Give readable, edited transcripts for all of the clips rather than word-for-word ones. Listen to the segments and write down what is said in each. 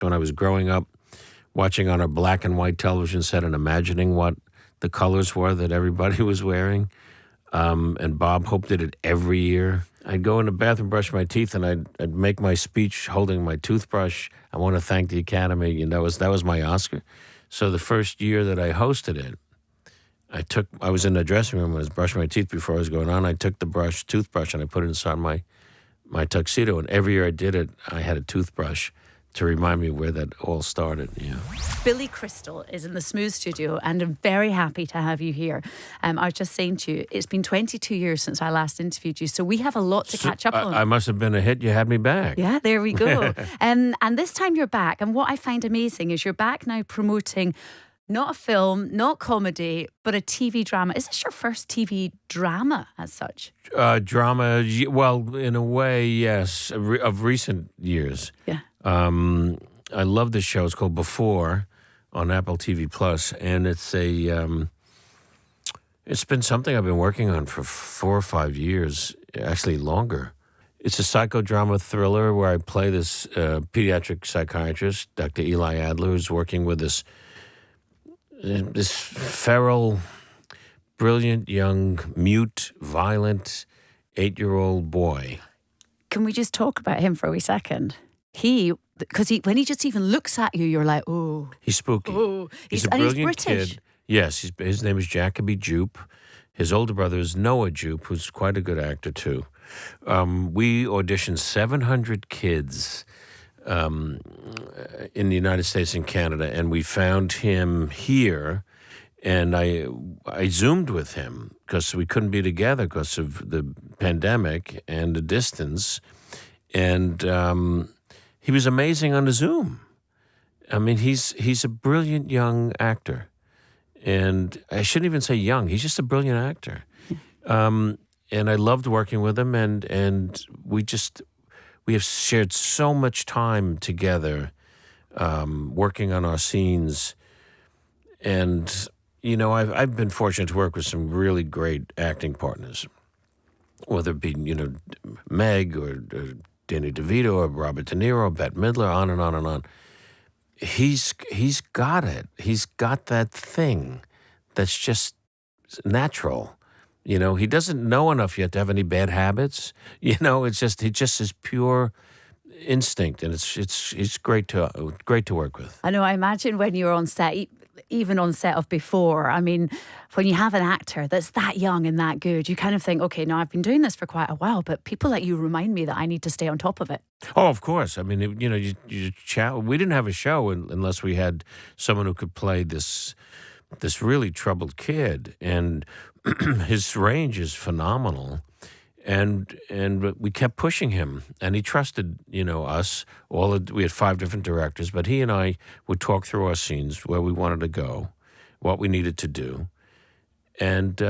when I was growing up, watching on a black and white television set and imagining what the colors were that everybody was wearing. And Bob Hope did it every year. I'd go in the bathroom, brush my teeth, and I'd make my speech holding my toothbrush. I want to thank the Academy, and that was my Oscar. So the first year that I hosted it, I was in the dressing room, I was brushing my teeth before I was going on. I took the toothbrush, and I put it inside my tuxedo. And every year I did it, I had a toothbrush to remind me where that all started. Yeah. Billy Crystal is in the Smooth Studio, and I'm very happy to have you here. I was just saying to you, it's been 22 years since I last interviewed you, so we have a lot to catch up on. I must have been a hit. You had me back. Yeah, there we go. And this time you're back, and what I find amazing is you're back now promoting not a film, not comedy, but a TV drama. Is this your first TV drama as such? Drama, well, in a way, yes, of recent years. Yeah. I love this show. It's called Before on Apple TV Plus, and it's been something I've been working on for 4 or 5 years, actually longer. It's a psychodrama thriller where I play this pediatric psychiatrist, Dr. Eli Adler, who's working with this feral, brilliant, young, mute, violent 8-year-old boy. Can we just talk about him for a wee second? Because when he just even looks at you, you're like, oh. He's spooky. Oh, he's a brilliant he's British. kid. Yes, his name is Jacoby Jupe. His older brother is Noah Jupe, who's quite a good actor too. We auditioned 700 kids in the United States and Canada, and we found him here. And I Zoomed with him because we couldn't be together because of the pandemic and the distance. And he was amazing on the Zoom. I mean, he's a brilliant young actor. And I shouldn't even say young. He's just a brilliant actor. And I loved working with him. And we have shared so much time together working on our scenes. And, you know, I've been fortunate to work with some really great acting partners, whether it be, you know, Meg or Danny DeVito or Robert De Niro, or Bette Midler, on and on and on. He's got it. He's got that thing that's just natural. You know, he doesn't know enough yet to have any bad habits. You know, it's just his pure instinct, and it's great to work with. I know. I imagine when you're on set, even on set of Before, I mean, when you have an actor that's that young and that good, you kind of think, okay, now I've been doing this for quite a while, but people like you remind me that I need to stay on top of it. Oh, of course. I mean, you chat. We didn't have a show unless we had someone who could play this really troubled kid, and his range is phenomenal. And we kept pushing him, and he trusted, you know, us. We had 5 different directors, but he and I would talk through our scenes, where we wanted to go, what we needed to do, and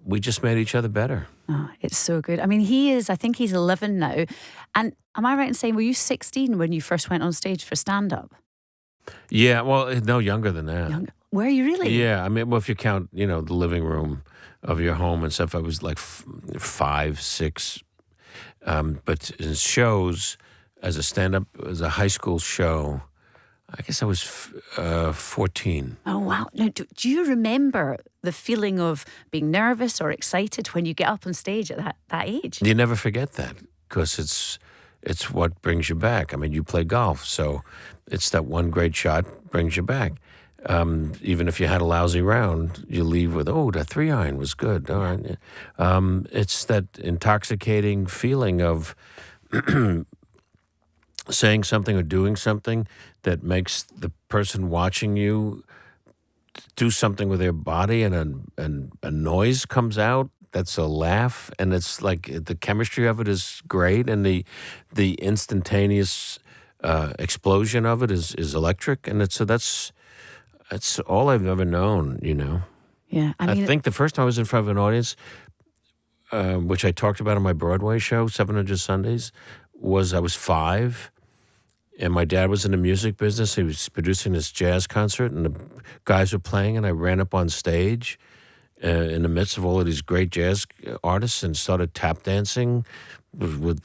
we just made each other better. Oh, it's so good. I mean, I think he's 11 now. And am I right in saying, were you 16 when you first went on stage for stand-up? Yeah, well, no, younger than that. Were you really? Yeah, I mean, well, if you count, you know, the living room of your home and stuff, I was like 5, 6. But in shows, as a stand-up, as a high school show, I guess I was 14. Oh, wow. Now, do you remember the feeling of being nervous or excited when you get up on stage at that age? You never forget that, because it's what brings you back. I mean, you play golf, so it's that one great shot brings you back. Even if you had a lousy round, you leave with, oh, that 3-iron was good. All right. It's that intoxicating feeling of saying something or doing something that makes the person watching you do something with their body, and a noise comes out. That's a laugh, and it's like the chemistry of it is great, and the instantaneous explosion of it is electric, and that's all I've ever known, you know. Yeah, I think the first time I was in front of an audience, which I talked about on my Broadway show, 700 Sundays, I was 5, and my dad was in the music business. He was producing this jazz concert, and the guys were playing, and I ran up on stage in the midst of all of these great jazz artists and started tap dancing with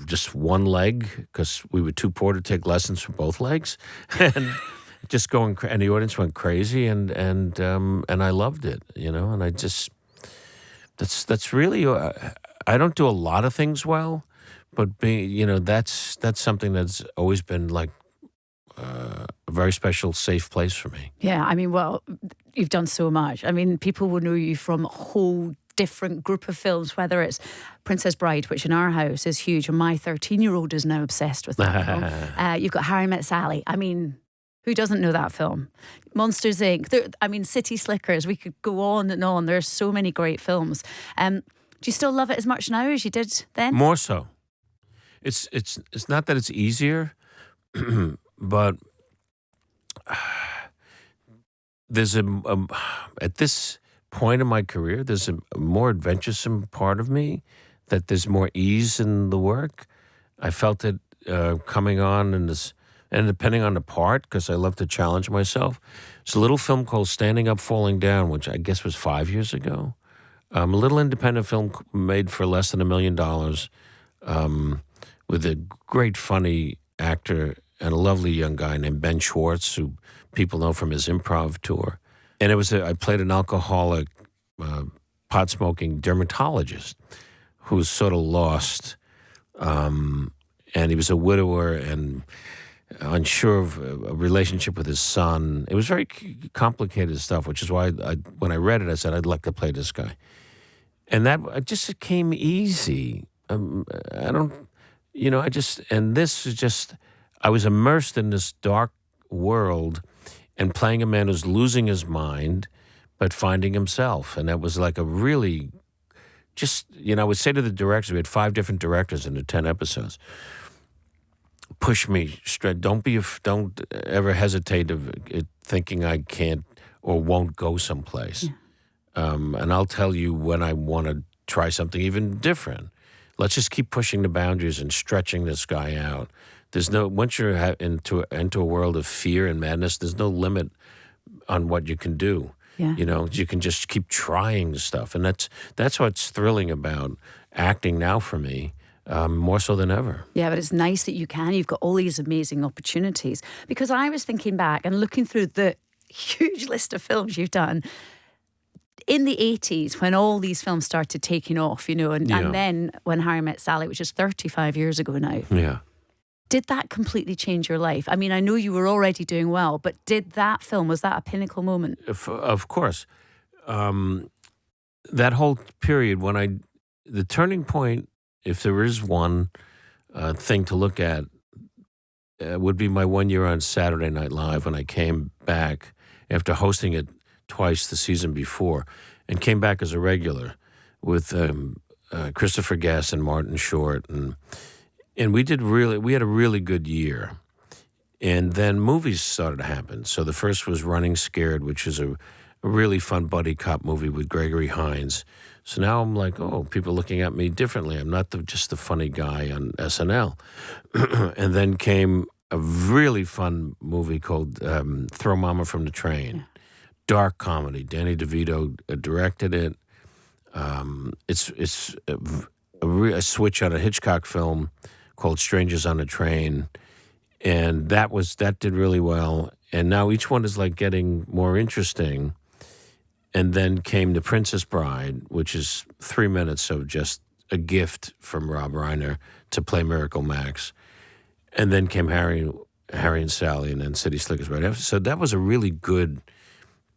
just one leg because we were too poor to take lessons for both legs, and just going. And the audience went crazy, and I loved it, And I just that's really. I don't do a lot of things well, but that's something that's always been like a very special, safe place for me. Yeah, I mean, well, you've done so much. I mean, people will know you from a whole different group of films, whether it's Princess Bride, which in our house is huge, and my 13-year-old is now obsessed with that film. You've got Harry Met Sally. I mean, who doesn't know that film? Monsters, Inc. City Slickers. We could go on and on. There's so many great films. Do you still love it as much now as you did then? More so. It's not that it's easier, but there's at this point in my career, there's a more adventuresome part of me, that there's more ease in the work. I felt it coming on and depending on the part, because I love to challenge myself. It's a little film called Standing Up, Falling Down, which I guess was 5 years ago. A little independent film made for less than $1 million, with a great funny actor and a lovely young guy named Ben Schwartz, who people know from his improv tour. And I played an alcoholic, pot-smoking dermatologist who was sort of lost. And he was a widower and unsure of a relationship with his son. It was very complicated stuff, which is why when I read it, I said, I'd like to play this guy. And it came easy. And this is just, I was immersed in this dark world and playing a man who's losing his mind, but finding himself. And that was like a really, I would say to the directors, we had 5 different directors in the 10 episodes, push me straight. Don't ever hesitate of thinking I can't or won't go someplace. Yeah. And I'll tell you when I want to try something even different. Let's just keep pushing the boundaries and stretching this guy out. Once you're into a world of fear and madness, there's no limit on what you can do. Yeah. You can just keep trying stuff. And that's what's thrilling about acting now for me, more so than ever. Yeah, but it's nice that you've got all these amazing opportunities. Because I was thinking back and looking through the huge list of films you've done, in the 80s, when all these films started taking off, and then when Harry Met Sally, which is 35 years ago now. Yeah. Did that completely change your life? I mean, I know you were already doing well, but was that a pinnacle moment? Of course. That whole period the turning point, if there is one thing to look at, would be my 1 year on Saturday Night Live when I came back after hosting it twice the season before, and came back as a regular with Christopher Guest and Martin Short, and we had a really good year. And then movies started to happen. So the first was Running Scared, which is a really fun buddy cop movie with Gregory Hines. So now I'm like, people looking at me differently. I'm not just the funny guy on SNL. And then came a really fun movie called Throw Mama from the Train. Yeah. Dark comedy. Danny DeVito directed it. It's a switch on a Hitchcock film called Strangers on a Train, and that did really well. And now each one is like getting more interesting. And then came The Princess Bride, which is 3 minutes of just a gift from Rob Reiner to play Miracle Max. And then came Harry and Sally, and then City Slickers right after. So that was a really good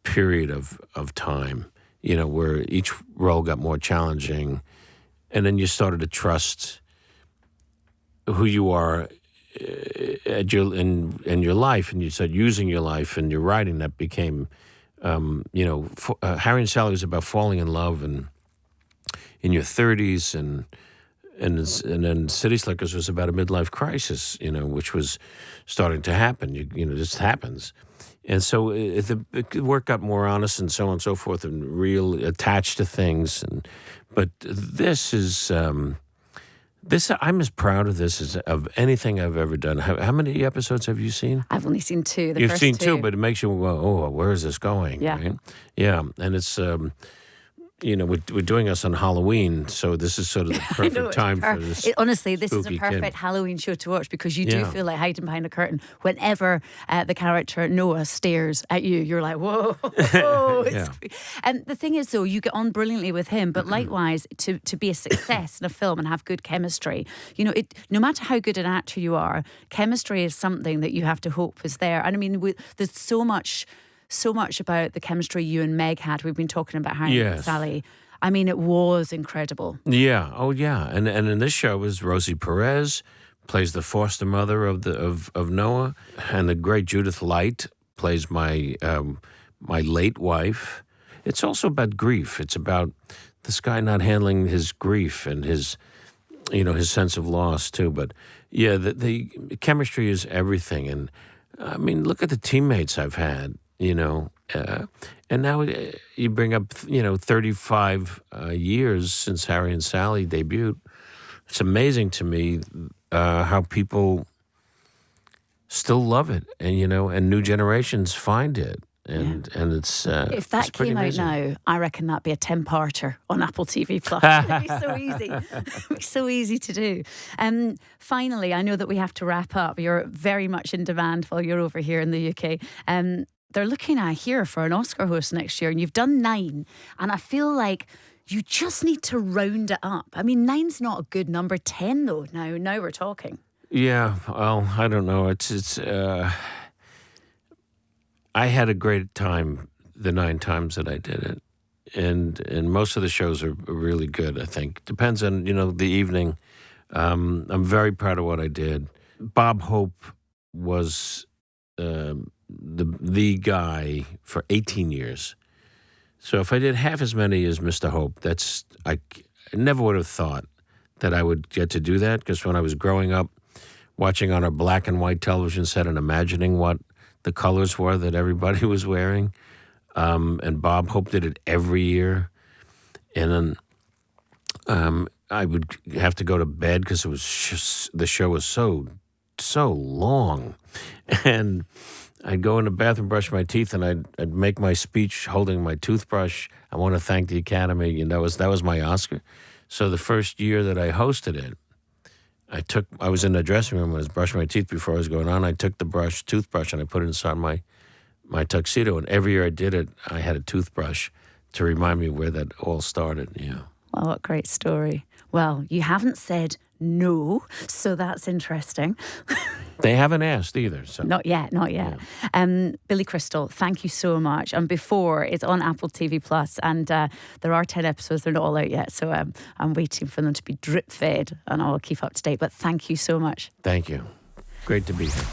period of time, where each role got more challenging, and then you started to trust who you are in your life, and you started using your life and your writing. That became, Harry and Sally was about falling in love and in your 30s, and then City Slickers was about a midlife crisis, which was starting to happen. This happens. And so the work got more honest and so on and so forth, and real attached to things. But this is I'm as proud of this as of anything I've ever done. How many episodes have you seen? I've only seen 2. You've seen 2, but it makes you go, where is this going? Yeah, right? Yeah. And it's we're doing us on Halloween, so this is sort of the perfect time for this. Honestly, this is a spooky perfect kid. Halloween show to watch because you do Yeah. feel like hiding behind a curtain. Whenever the character Noah stares at you, you're like, whoa. Yeah. And the thing is, though, you get on brilliantly with him, but likewise, to be a success in a film and have good chemistry, no matter how good an actor you are, chemistry is something that you have to hope is there. And I mean, there's so much about the chemistry you and Meg had. We've been talking about Harry and Yes. Sally. I mean, it was incredible. Yeah. Oh, yeah. And in this show is Rosie Perez plays the foster mother of Noah, and the great Judith Light plays my late wife. It's also about grief. It's about this guy not handling his grief and his sense of loss too. But yeah, the chemistry is everything. And I mean, look at the teammates I've had. And now you bring up 35 years since Harry and Sally debuted. It's amazing to me how people still love it, and new generations find it. And it's If that it's pretty came out amazing. now, I reckon that'd be a 10-parter on Apple TV Plus. It'd be so easy. It'd be so easy to do. Finally, I know that we have to wrap up. You're very much in demand while you're over here in the UK. They're looking, I hear, for an Oscar host next year, and you've done 9. And I feel like you just need to round it up. I mean, 9's not a good number. 10, though. Now we're talking. Yeah, well, I don't know. It's. I had a great time the 9 times that I did it, and most of the shows are really good. I think depends on the evening. I'm very proud of what I did. Bob Hope was the guy for 18 years. So if I did half as many as Mr. Hope, I never would have thought that I would get to do that, because when I was growing up, watching on a black and white television set and imagining what the colors were that everybody was wearing, and Bob Hope did it every year, and then I would have to go to bed because it was just, the show was so long, and I'd go in the bathroom, brush my teeth, and I'd make my speech holding my toothbrush. I want to thank the Academy, and that was my Oscar. So the first year that I hosted it, I was in the dressing room, I was brushing my teeth before I was going on. I took the toothbrush, and I put it inside my tuxedo. And every year I did it, I had a toothbrush to remind me where that all started. Yeah. Well, what a great story. Well, you haven't said no, so that's interesting. They haven't asked either. So. Not yet. Billy Crystal, thank you so much. And before, it's on Apple TV Plus, and there are 10 episodes. They're not all out yet, so I'm waiting for them to be drip fed, and I'll keep up to date. But thank you so much. Thank you. Great to be here.